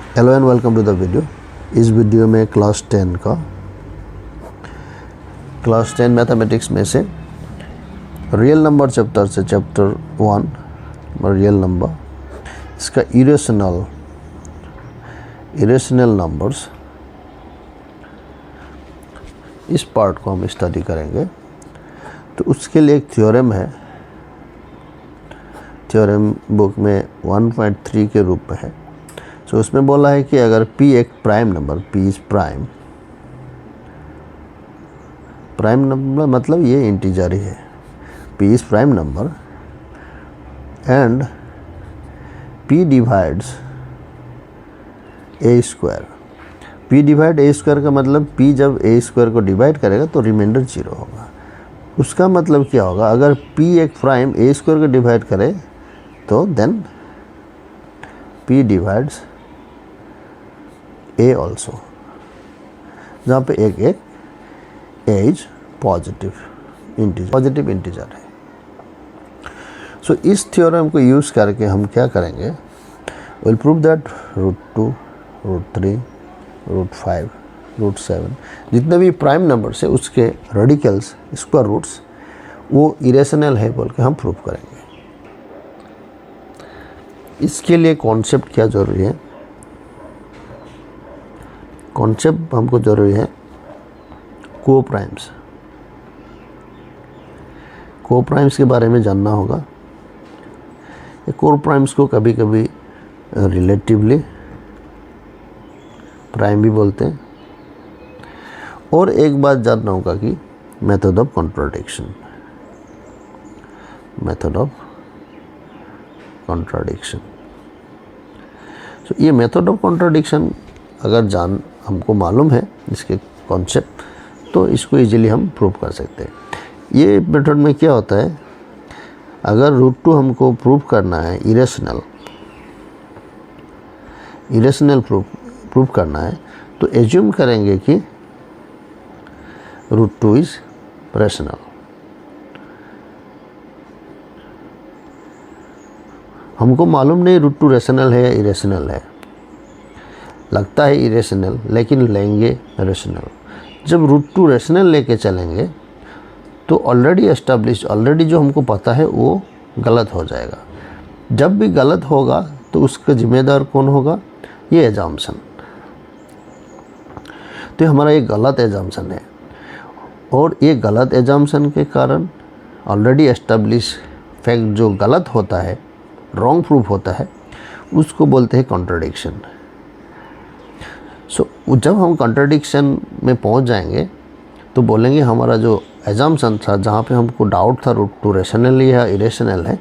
Hello and welcome to the video. इस video में class 10 mathematics में से रियल नंबर चैप्टर से चैप्टर 1 रियल नंबर, इसका इरेशनल नंबर्स, इस पार्ट को हम स्टडी करेंगे। तो उसके लिए एक थ्योरम है, थ्योरम बुक में 1.3 के रूप में है। तो उसमें बोला है कि अगर p एक prime number, p is prime number मतलब ये इंटीजर ही है, p is prime number and p divides a square. p divide a square का मतलब p जब a स्क्वायर को डिवाइड करेगा तो रिमाइंडर 0 होगा। उसका मतलब क्या होगा, अगर p एक प्राइम a स्क्वायर को डिवाइड करे तो then p divides a also, जहाँ पे एक a इज पॉजिटिव इंटीजर है। सो इस थ्योरम को यूज़ करके हम क्या करेंगे, विल प्रूव दैट √2, √3, √5, √7 जितने भी प्राइम नंबर्स है उसके रेडिकल्स, स्क्वायर रूट्स वो इरेशनल है बोल के हम प्रूव करेंगे। इसके लिए कॉन्सेप्ट क्या ज़रूरी है, कॉन्सेप्ट हमको ज़रूरी है कोप्राइम्स के बारे में जानना होगा। ये कोप्राइम्स को कभी कभी रिलेटिवली प्राइम भी बोलते हैं। और एक बात जानना होगा कि मेथड ऑफ कॉन्ट्राडिक्शन, तो ये मेथड ऑफ कॉन्ट्राडिक्शन अगर हमको मालूम है इसके कॉन्सेप्ट, तो इसको इजीली हम प्रूव कर सकते हैं। ये मेथड में क्या होता है, अगर √2 हमको प्रूव करना है, इरेशनल प्रूव करना है, तो एज्यूम करेंगे कि √2 इज रेशनल। हमको मालूम नहीं √2 रेशनल है या इरेशनल है, लगता है इरेशनल लेकिन लेंगे रेशनल। जब √2 रेशनल लेके चलेंगे तो ऑलरेडी जो हमको पता है वो गलत हो जाएगा। जब भी गलत होगा तो उसका जिम्मेदार कौन होगा, ये एजम्पशन। तो हमारा ये गलत एजम्पशन है, और ये गलत एजम्पशन के कारण ऑलरेडी एस्टेब्लिश फैक्ट जो गलत होता है, रॉन्ग प्रूफ होता है, उसको बोलते हैं कॉन्ट्राडिक्शन। जब हम कॉन्ट्राडिक्शन में पहुंच जाएंगे तो बोलेंगे हमारा जो एजम्पशन था, जहाँ पे हमको डाउट था √2 रेशनल या इरेशनल है,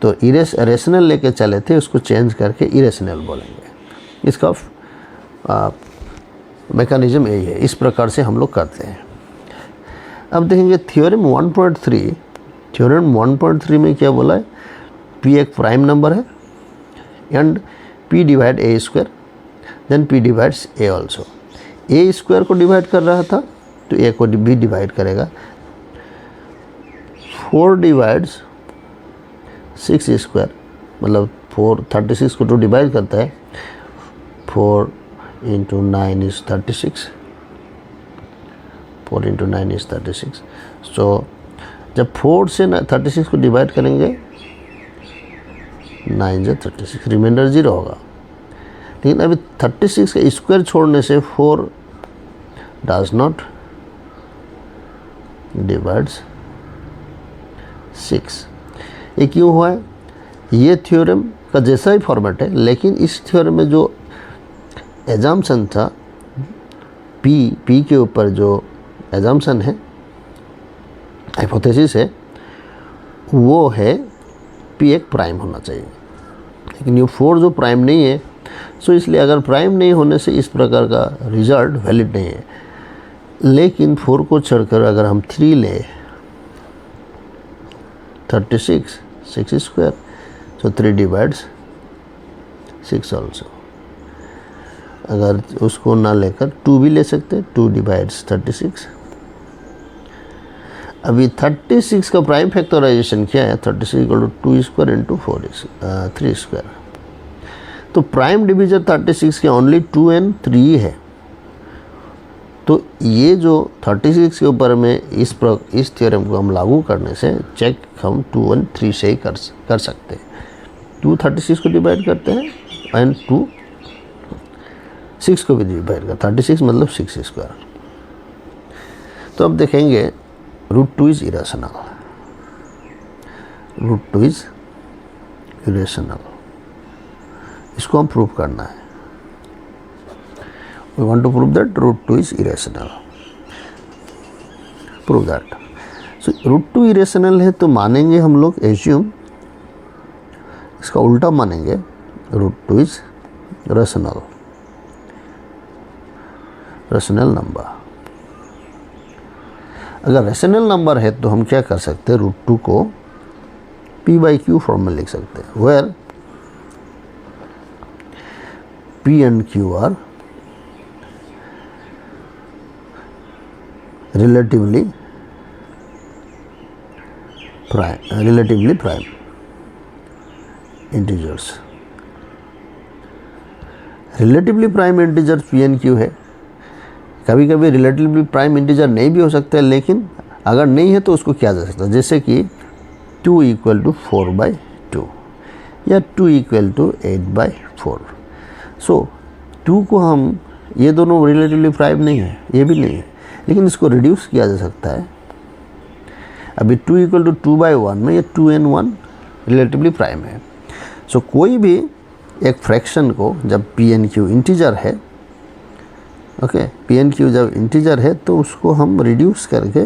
तो रेशनल लेके चले थे, उसको चेंज करके इरेशनल बोलेंगे। इसका मैकेनिज्म यही है, इस प्रकार से हम लोग करते हैं। अब देखेंगे थ्योरम 1.3 में क्या बोला है, p एक प्राइम नंबर है and p divide a square, then p divides a also. a square को डिवाइड कर रहा था तो a को भी डिवाइड करेगा। 4 डिवाइड्स 6 स्क्वायर, मतलब 36 को 2 डिवाइड करता है, 4 × 9 इज 36, 4 × 9 इज 36। सो जब 4 से 36 को डिवाइड करेंगे 9 से 36, रिमाइंडर 0 होगा। लेकिन अभी 36 का स्क्वायर छोड़ने से 4 डज नॉट डिवाइड्स 6। ये क्यों हुआ है, ये थ्योरम का जैसा ही फॉर्मेट है, लेकिन इस थ्योरम में जो एजम्पशन था, p के ऊपर जो एजम्पशन है, हाइपोथेसिस है, वो है p एक प्राइम होना चाहिए। लेकिन ये 4 जो प्राइम नहीं है, सो इसलिए अगर प्राइम नहीं होने से इस प्रकार का रिजल्ट वैलिड नहीं है। लेकिन 4 को छोड़कर अगर हम 3 ले, 36 6 स्क्वायर, सो 3 डिवाइड्स 6 ऑल्सो। अगर उसको ना लेकर 2 भी ले सकते, 2 डिवाइड्स 36। अभी 36 का प्राइम फैक्टराइजेशन क्या है, 36 = 2 स्क्वायर × 3 स्क्वायर। तो प्राइम डिवीजर 36 के ओनली 2 and 3 है। तो ये जो 36 के ऊपर में इस थ्योरम को हम लागू करने से चेक हम 2 and 3 से ही कर सकते हैं। 2 36 को डिवाइड करते हैं एंड 2 6 को भी डिवाइड करते हैं। 36 मतलब 6 स्क्वायर। तो अब देखेंगे √2 इज इरेशनल। √2 इज इरेशनल, इसको हम प्रूव करना है। We want to prove that √2 is irrational. Prove that. So √2 irrational है तो मानेंगे हम लोग assume, इसका उल्टा मानेंगे √2 is rational, rational number। अगर rational number है तो हम क्या कर सकते हैं, √2 को p/q फॉर्म में लिख सकते हैं, where p and q are relatively prime integers। Relatively prime integer P and Q है। कभी कभी रिलेटिवली प्राइम इंटीजर नहीं भी हो सकता है, लेकिन अगर नहीं है तो उसको किया जा सकता है, जैसे कि 2 = 4/2 या 2 = 8/4। सो 2 को हम, ये दोनों रिलेटिवली प्राइम नहीं है, ये भी नहीं है, लेकिन इसको रिड्यूस किया जा सकता है। अभी 2 = 2/1 में ये 2 and 1 रिलेटिवली प्राइम है। सो कोई भी एक फ्रैक्शन को जब पी एन क्यू इंटीजर है, ओके, पी एन क्यू जब इंटीजर है तो उसको हम रिड्यूस करके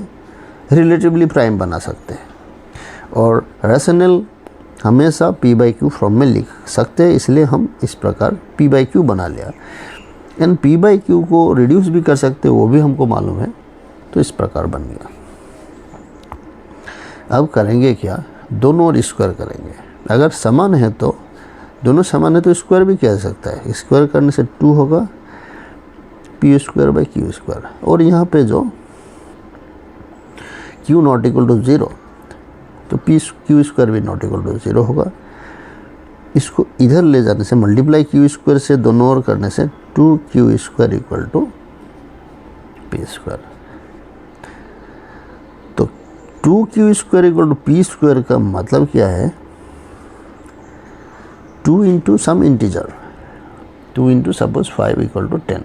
रिलेटिवली प्राइम बना सकते हैं। और रैशनल हमेशा p/q फॉर्म में लिख सकते हैं, इसलिए हम इस प्रकार p/q बना लिया। एंड p/q को रिड्यूस भी कर सकते हैं, वो भी हमको मालूम है, तो इस प्रकार बन गया। अब करेंगे क्या, दोनों और स्क्वायर करेंगे। अगर समान है तो, दोनों समान है तो स्क्वायर भी किया जा सकता है। स्क्वायर करने से 2 होगा p²/q²। और यहाँ पे जो q ≠ 0 तो p² भी ≠ 0 होगा। इसको इधर ले जाने से, मल्टीप्लाई q² से दोनों ओर करने से 2q² = p²। तो 2q² = p² का मतलब क्या है, 2 × सम इंटीजर, 2 × सपोज 5 = 10।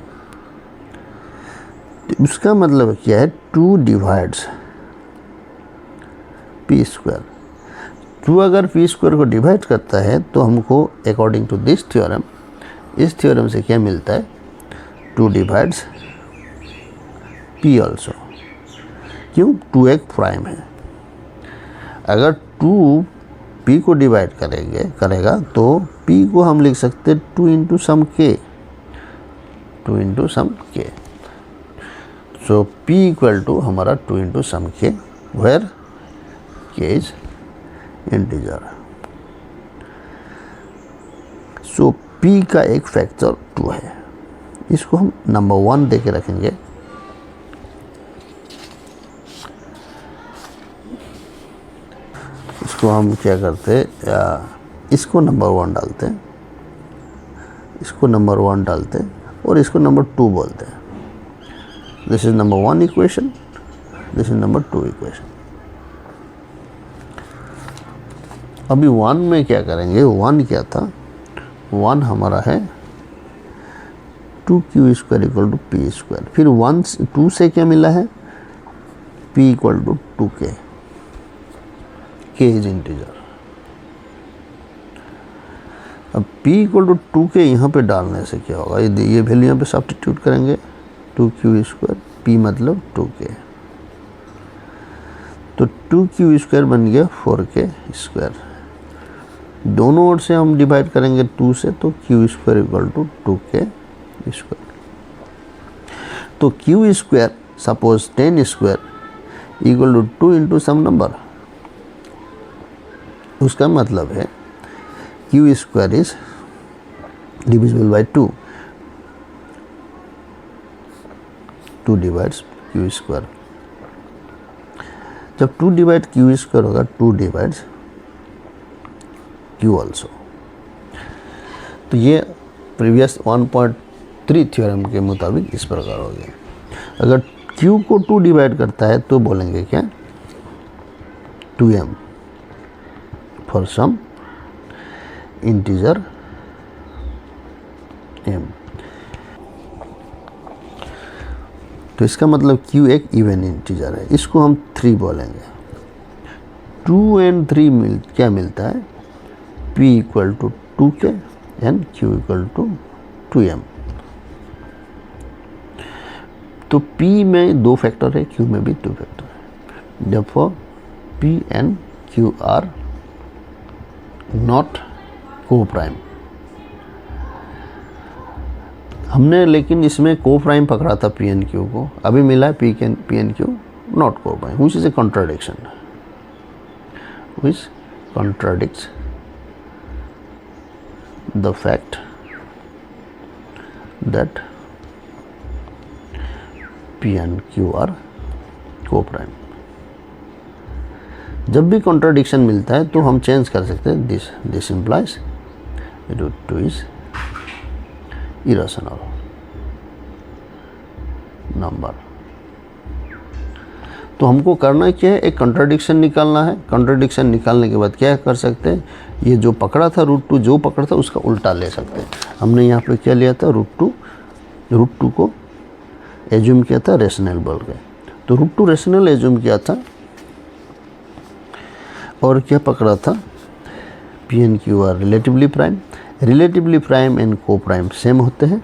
तो उसका मतलब क्या है, 2 डिवाइड्स p²। 2 अगर p² को डिवाइड करता है तो हमको अकॉर्डिंग टू दिस थ्योरम, इस थ्योरम से क्या मिलता है, 2 डिवाइड्स p ऑल्सो। क्यों, 2 एक प्राइम है। अगर 2 p को डिवाइड करेगा तो p को हम लिख सकते हैं 2 × सम k, 2 × सम k। सो p = हमारा 2 × some k, where k is integer. So p का एक फैक्टर 2 है। इसको हम नंबर 1 दे के रखेंगे। इसको हम क्या करते हैं, इसको नंबर 1 डालते हैं, इसको नंबर 1 डालते हैं और इसको नंबर 2 बोलते हैं। This is number 1 equation, this is number 2 equation. अभी 1 में क्या करेंगे, 1 क्या था, 1 हमारा है 2q² = p²। फिर 2 से क्या मिला है, p = 2k, k is integer. अब p = 2k यहाँ पे डालने से क्या होगा, ये वैल्यू यहाँ पे सब्स्टिट्यूट करेंगे, 2q², p मतलब 2k, तो 2q² बन गया 4k²। दोनों ओर से हम डिवाइड करेंगे 2 से, तो q² = 2k²। तो q², सपोज 10² = 2 × सम नंबर। उसका मतलब है q² is divisible by 2, 2 divides q²। जब 2 डिवाइड q² होगा, 2 डिवाइड्स q ऑल्सो। तो ये प्रीवियस 1.3 थ्योरम के मुताबिक इस प्रकार हो गया। अगर Q को 2 डिवाइड करता है तो बोलेंगे क्या 2m for some integer m। तो इसका मतलब Q एक इवन इंटीजर है, इसको हम 3 बोलेंगे। 2 and 3 क्या मिलता है, P equal to 2k and Q equal to 2m। तो P में 2 फैक्टर है, Q में भी 2 फैक्टर है। Therefore P and Q are not coprime. हमने लेकिन इसमें को प्राइम पकड़ा था P and Q को, अभी मिला है P and Q नॉट को prime, which is a contradiction, which contradicts the fact that P and Q are को प्राइम। जब भी कॉन्ट्राडिक्शन मिलता है तो हम चेंज कर सकते हैं, this implies √2 is irrational number. तो हमको करना क्या है, एक कॉन्ट्राडिक्शन निकालना है। कॉन्ट्राडिक्शन निकालने के बाद क्या कर सकते हैं, ये जो पकड़ा था √2, जो पकड़ा था उसका उल्टा ले सकते हैं। हमने यहाँ पे क्या लिया था, √2 को एज्यूम किया था रेशनल बोल के, तो √2 रेशनल एज्यूम किया था और क्या पकड़ा था, P and Q are relatively prime. Relatively prime and coprime same होते हैं,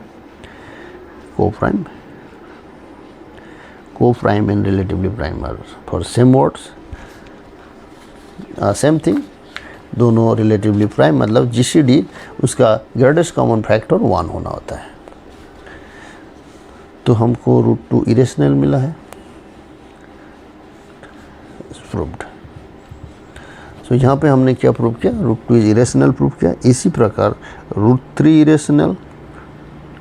coprime and relatively prime are for same words, same thing. दोनों रिलेटिवली प्राइम मतलब GCD उसका ग्रेटेस्ट कॉमन फैक्टर 1 होना होता है। तो हमको √2 इरेशनल मिला है, प्रूव्ड। सो यहाँ पे हमने क्या प्रूव किया, √2 इज इरेशनल प्रूव किया। इसी प्रकार √3 इरेशनल,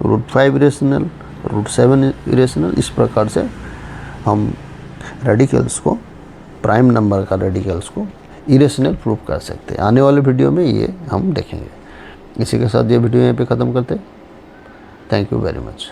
√5 इरेशनल, √7 इरेशनल, इस प्रकार से हम रेडिकल्स को, प्राइम नंबर का रेडिकल्स को इरेशनल प्रूव कर सकते हैं। आने वाले वीडियो में ये हम देखेंगे। इसी के साथ ये वीडियो यहाँ पे ख़त्म करते हैं। Thank you very much.